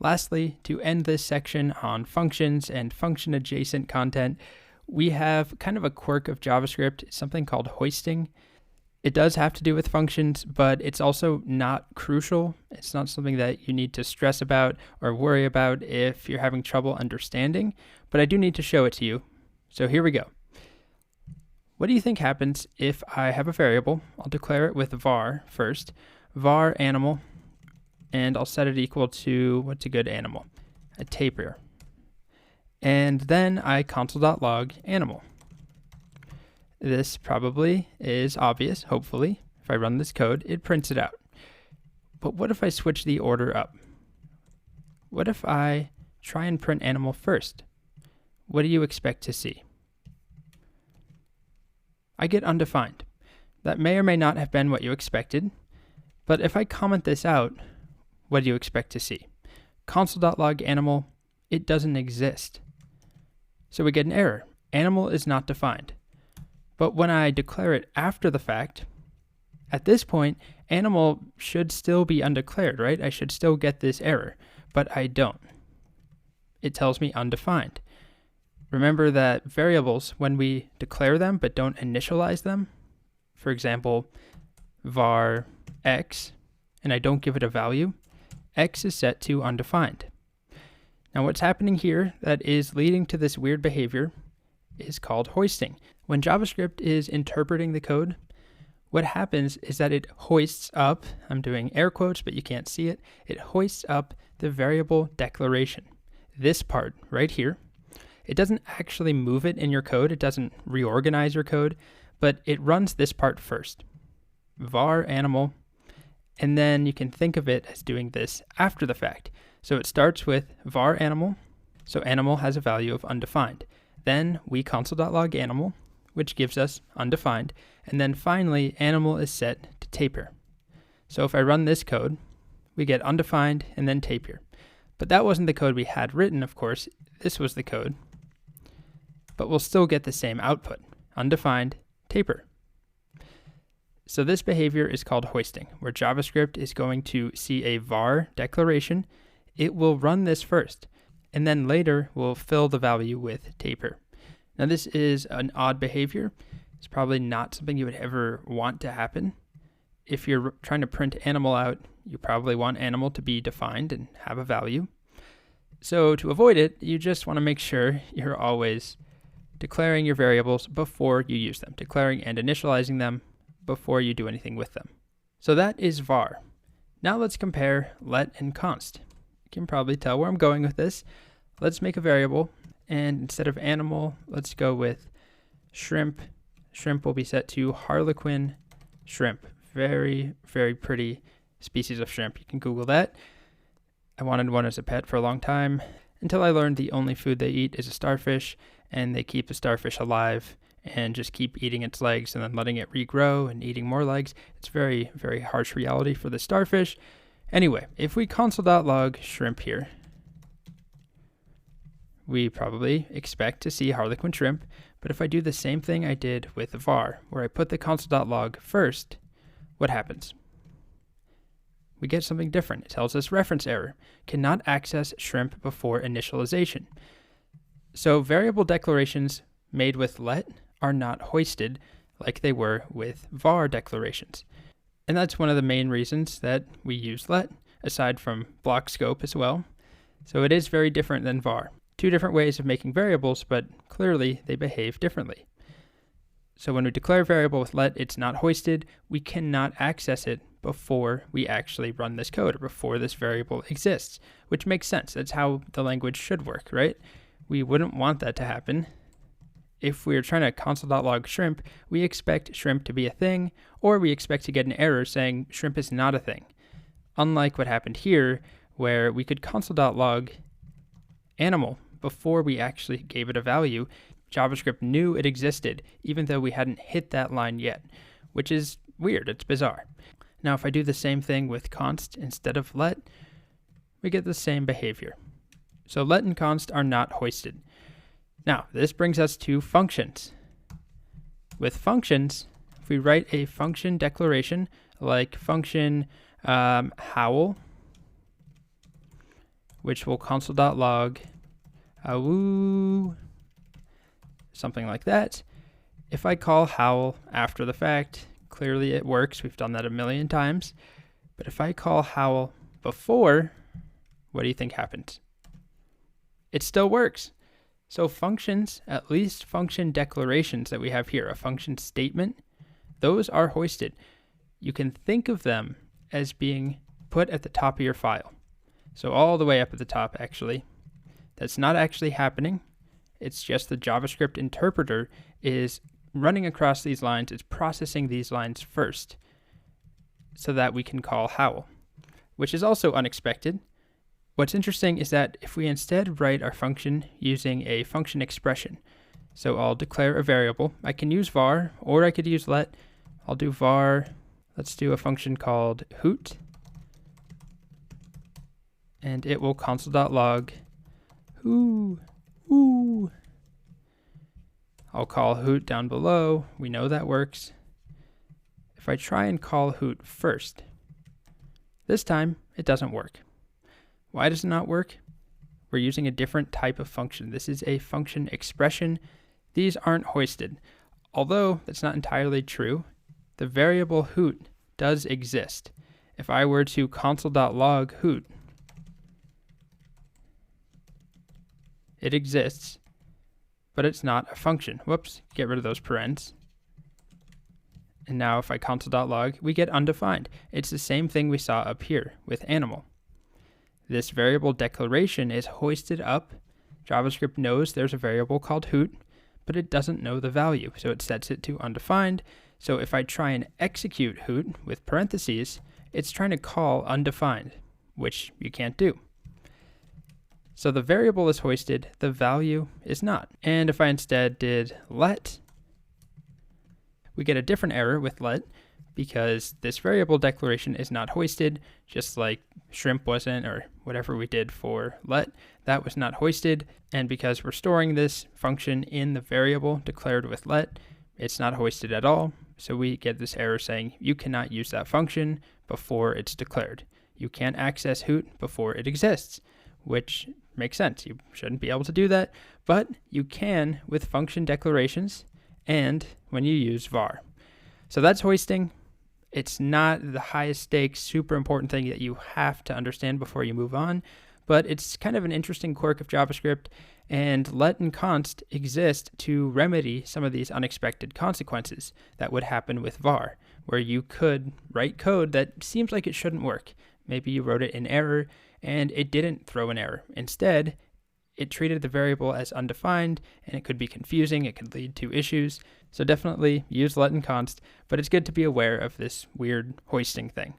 Lastly, to end this section on functions and function adjacent content, we have kind of a quirk of JavaScript, something called hoisting. It does have to do with functions, but it's also not crucial. It's not something that you need to stress about or worry about if you're having trouble understanding, but I do need to show it to you. So here we go. What do you think happens if I have a variable? I'll declare it with var first, var animal, and I'll set it equal to, what's a good animal? A tapir. And then I console.log animal. This probably is obvious, hopefully. If I run this code, it prints it out. But what if I switch the order up? What if I try and print animal first? What do you expect to see? I get undefined. That may or may not have been what you expected, but if I comment this out, what do you expect to see? Console.log animal, it doesn't exist. So we get an error. Animal is not defined. But when I declare it after the fact, at this point, animal should still be undeclared, right? I should still get this error, but I don't. It tells me undefined. Remember that variables, when we declare them but don't initialize them, for example, var x, and I don't give it a value, x is set to undefined. Now what's happening here that is leading to this weird behavior is called hoisting. When JavaScript is interpreting the code, what happens is that it hoists up, I'm doing air quotes, but you can't see it, it hoists up the variable declaration. This part right here. It doesn't actually move it in your code, it doesn't reorganize your code, but it runs this part first. Var animal, and then you can think of it as doing this after the fact. So it starts with var animal, so animal has a value of undefined. Then we console.log animal, which gives us undefined, and then finally animal is set to tapir. So if I run this code, we get undefined and then tapir. But that wasn't the code we had written, of course, this was the code. But we'll still get the same output, undefined, tapir. So this behavior is called hoisting, where JavaScript is going to see a var declaration. It will run this first, and then later we'll fill the value with tapir. Now this is an odd behavior. It's probably not something you would ever want to happen. If you're trying to print animal out, you probably want animal to be defined and have a value. So to avoid it, you just want to make sure you're always declaring your variables before you use them, declaring and initializing them before you do anything with them. So that is var. Now let's compare let and const. You can probably tell where I'm going with this. Let's make a variable, and instead of animal, let's go with shrimp. Shrimp will be set to harlequin shrimp. Very, very pretty species of shrimp. You can Google that. I wanted one as a pet for a long time until I learned the only food they eat is a starfish, and they keep the starfish alive and just keep eating its legs and then letting it regrow and eating more legs. It's very, very harsh reality for the starfish. Anyway, if we console.log shrimp here, we probably expect to see harlequin shrimp, but if I do the same thing I did with var, where I put the console.log first, what happens? We get something different. It tells us reference error, cannot access shrimp before initialization. So variable declarations made with let are not hoisted like they were with var declarations. And that's one of the main reasons that we use let, aside from block scope as well. So it is very different than var. Two different ways of making variables, but clearly they behave differently. So when we declare a variable with let, it's not hoisted. We cannot access it before we actually run this code or before this variable exists, which makes sense. That's how the language should work, right? We wouldn't want that to happen. If we're trying to console.log shrimp, we expect shrimp to be a thing, or we expect to get an error saying shrimp is not a thing. Unlike what happened here, where we could console.log animal before we actually gave it a value. JavaScript knew it existed, even though we hadn't hit that line yet, which is weird, it's bizarre. Now if I do the same thing with const instead of let, we get the same behavior. So let and const are not hoisted. Now this brings us to functions. With functions, if we write a function declaration like function howl, which will console.log woo, something like that. If I call howl after the fact, clearly it works. We've done that a million times. But if I call howl before, what do you think happens? It still works. So functions, at least function declarations that we have here, a function statement, those are hoisted. You can think of them as being put at the top of your file. So all the way up at the top, actually. That's not actually happening. It's just the JavaScript interpreter is running across these lines. It's processing these lines first so that we can call howl, which is also unexpected. What's interesting is that if we instead write our function using a function expression, so I'll declare a variable. I can use var, or I could use let. I'll do var. Let's do a function called hoot, and it will console.log hoo. I'll call hoot down below. We know that works. If I try and call hoot first, this time it doesn't work. Why does it not work? We're using a different type of function. This is a function expression. These aren't hoisted. Although that's not entirely true, the variable hoot does exist. If I were to console.log hoot, it exists, but it's not a function. Whoops, get rid of those parens. And now if I console.log, we get undefined. It's the same thing we saw up here with animal. This variable declaration is hoisted up. JavaScript knows there's a variable called hoot, but it doesn't know the value, so it sets it to undefined. So if I try and execute hoot with parentheses, it's trying to call undefined, which you can't do. So the variable is hoisted, the value is not. And if I instead did let, we get a different error with let because this variable declaration is not hoisted, just like shrimp wasn't, or whatever we did for let, that was not hoisted. And because we're storing this function in the variable declared with let, it's not hoisted at all. So we get this error saying you cannot use that function before it's declared. You can't access hoot before it exists, which makes sense. You shouldn't be able to do that, but you can with function declarations and when you use var. So that's hoisting. It's not the highest stakes, super important thing that you have to understand before you move on, but it's kind of an interesting quirk of JavaScript, and let and const exist to remedy some of these unexpected consequences that would happen with var, where you could write code that seems like it shouldn't work. Maybe you wrote it in error and it didn't throw an error. Instead, it treated the variable as undefined, and it could be confusing. It could lead to issues. So definitely use let and const, but it's good to be aware of this weird hoisting thing.